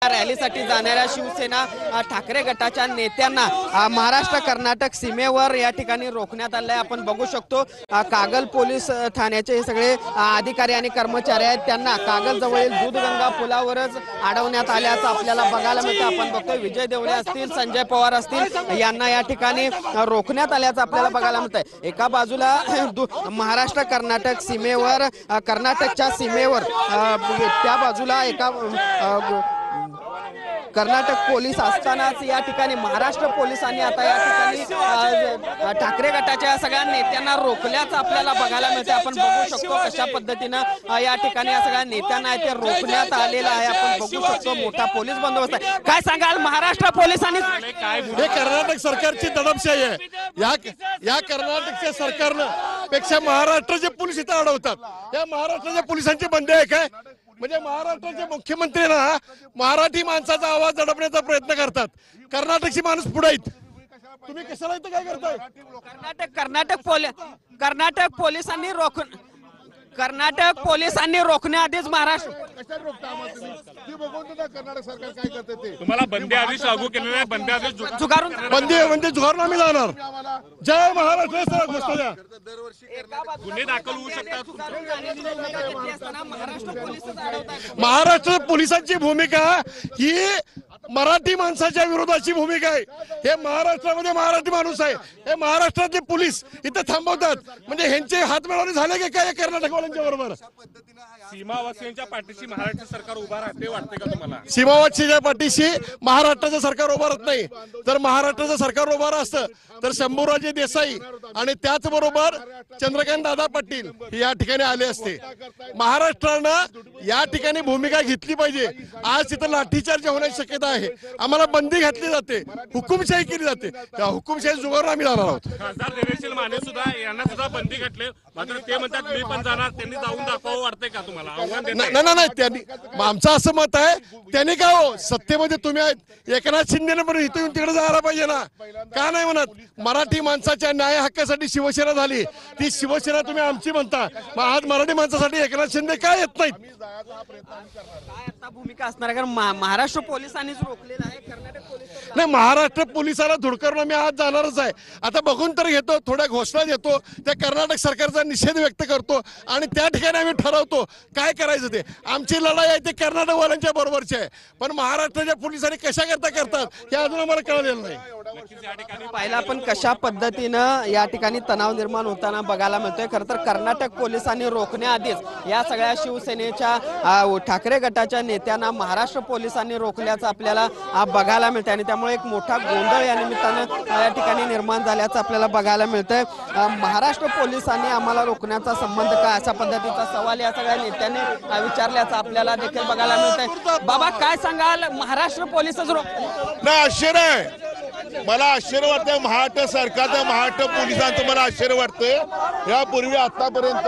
रॅलीसाठी जाणाऱ्या शिवसेना ठाकरे गटाच्या नेत्यांना महाराष्ट्र कर्नाटक सीमेवर या ठिकाणी रोखण्यात आले आहे। आपण बघू शकतो कागल पोलीस ठाण्याचे हे सगळे अधिकारी आणि कर्मचारी आहेत, त्यांना कागल जवळील दूधगंगा पुलावरच अडवण्यात आल्याचं आपल्याला बघायला मिळतं। आपण बघतोय विजय देवरे असतील, संजय पवार असतील, यांना या ठिकाणी रोखण्यात आल्याचं आपल्याला बघायला मिळतंय। एका बाजूला महाराष्ट्र कर्नाटक सीमेवर कर्नाटकच्या सीमेवर त्या बाजूला एका कर्नाटक पोलीस असतानाच या ठिकाणी महाराष्ट्र पोलिसांनी आता या ठिकाणी ठाकरे गटाच्या सगळ्या नेत्यांना रोखल्याचं आपल्याला बघायला मिळते। आपण बघू शकतो कशा पद्धतीनं या ठिकाणी या सगळ्या नेत्यांना ते रोखण्यात आलेलं आहे। आपण बघू शकतो मोठा पोलीस बंदोबस्त आहे। काय सांगाल महाराष्ट्र पोलिसांनी? हे कर्नाटक सरकारची दडपशाही आहे। या कर्नाटकच्या सरकारनं पेक्षा महाराष्ट्राचे पोलीस इथं अडवतात। या महाराष्ट्राच्या पोलिसांची बंदी आहे काय? म्हणजे महाराष्ट्राचे मुख्यमंत्री ना मराठी माणसाचा आवाज दडपण्याचा प्रयत्न करतात। कर्नाटकची माणूस पुढे आहेत, तुम्ही कशाला इथं काय करताय? कर्नाटक पोलिसांनी रोखण्याआधीच महाराष्ट्र कर्नाटक सरकार काय करते ते तुम्हाला बंदी आदेश लागू केलेला आहे। बंदी आदेश झुगारून आम्ही जाणार। जय महाराष्ट्र घोषणा द्या। गुन्हे दाखल होऊ शकतात। महाराष्ट्र पोलिसांची भूमिका ही मराठी माणसाच्या विरोधाची भूमिका आहे। हे महाराष्ट्रामध्ये मराठी माणूस आहे, हे महाराष्ट्रातले पोलीस इथे थांबवतात म्हणजे ह्यांचे हात मिळवणे झाले की काय कर्नाटकवाल्यांच्या बरोबर? सीमावासियांच्या पाठीशी महाराष्ट्र सरकार उभा राहते वाटते का तुम्हाला? सीमावासीच्या पाठीशी महाराष्ट्राचं सरकार उभं राहत नाही। जर महाराष्ट्राचं सरकार उभं असतं तर शंभूराजे देसाई आणि त्याचबरोबर चंद्रकांत दादा पाटील या ठिकाणी आले असते। महाराष्ट्रानं या ठिकाणी भूमिका घेतली पाहिजे। आज तिथं लाठीचार्ज होण्याची शक्यता आहे। आम्हाला बंदी घातली जाते, हुकुमशाही केली जाते। त्या हुकुमशाही जुगारून आम्ही जाणार आहोत। खासदार देवेशील माने सुद्धा यांना सुद्धा बंदी घातली, मात्र ते म्हणतात मी पण जाणार। त्यांनी जाऊन दाखवावं वाटतंय का तुम्हाला? नाही त्यांनी आमचं असं मत आहे, त्यांनी का हो सत्तेमध्ये तुम्ही आहेत, एकनाथ शिंदेने पण इथून तिकडे जायला पाहिजे ना? का नाही म्हणत? मराठी माणसाच्या न्याय हक्कासाठी शिवसेना झाली, ती शिवसेना तुम्ही आमची म्हणता, मग आज मराठी माणसासाठी एकनाथ शिंदे काय येत नाहीत? काय आता भूमिका असणार? कारण महाराष्ट्र पोलिसांनीच रोखलेलं आहे, कर्नाटक पोलिस नाही। महाराष्ट्र पोलिसाला धुडकारून आम्ही आज जाणारच आहे। आता बघून तर घेतो, थोड्या घोषणा देतो, त्या कर्नाटक सरकारचा निषेध व्यक्त करतो आणि त्या ठिकाणी आम्ही ठरवतो काय करायचं ते। आमची लढाई आहे ते कर्नाटकवाल्यांच्या बरोबरची आहे, पण महाराष्ट्राच्या पोलिसांनी कशा करतात हे अजून आम्हाला कळलेलं नाही। पाहिला पण कशा पद्धतीनं या ठिकाणी तणाव निर्माण होताना बघायला मिळतोय। खरं तर कर्नाटक पोलिसांनी रोखण्याआधीच या सगळ्या शिवसेनेच्या ठाकरे गटाच्या नेत्यांना महाराष्ट्र पोलिसांनी रोखल्याचं आपल्याला बघायला मिळतंय आणि त्यामुळे एक मोठा गोंधळ या निमित्तानं या ठिकाणी निर्माण झाल्याचं आपल्याला बघायला मिळतंय। महाराष्ट्र पोलिसांनी आम्हाला रोखण्याचा संबंध काय, अशा पद्धतीचा सवाल या सगळ्या नेत्यांनी विचारल्याचं आपल्याला देखील बघायला मिळतंय। बाबा काय सांगाल, महाराष्ट्र पोलिसच नाही? आश्चर्य आहे मला, आश्चर्य वाटतंय महाराष्ट्र सरकारचं, महाराष्ट्र पोलिसांचं मला आश्चर्य वाटतंय। यापूर्वी आतापर्यंत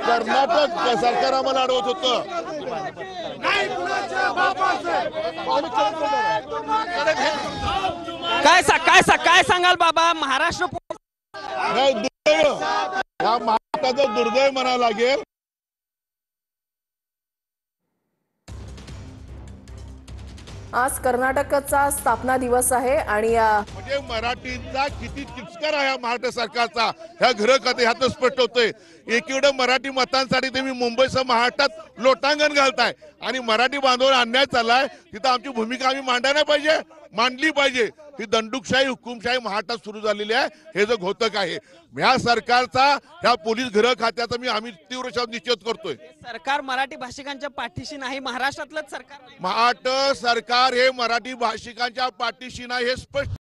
कर्नाटक सरकार आम्हाला अडवत होतं। काय सांगाल बाबा महाराष्ट्र दुर्दैव, या महाराष्ट्राचं दुर्दैव म्हणावं लागेल। आज कर्नाटकचा स्थापना दिवस आहे आणि म्हणजे मराठीचा किती तिरस्कार आहे महाराष्ट्र सरकारचा ह्या घर खाते ह्यात स्पष्ट होतंय। एकीकडे मराठी मतांसाठी तुम्ही मुंबईसह महाराष्ट्रात लोटांगण घालताय आणि मराठी बांधवांवर अन्याय चाललाय, तिथं आमची भूमिका आम्ही मांडायला पाहिजे, मांडली पाहिजे। ही दंडुकशाही हुकुमशाही महाराष्ट्रात सुरू झालेली आहे, हे जो घोतक आहे या सरकारचा, ह्या पोलीस गृह खात्याचा आम्ही तीव्र शब्दात निषेध करतोय। सरकार मराठी भाषिकांच्या पाठीशी नाही, महाराष्ट्रातलंच सरकार, महाराष्ट्र सरकार हे मराठी भाषिकांच्या पाठीशी नाही हे स्पष्ट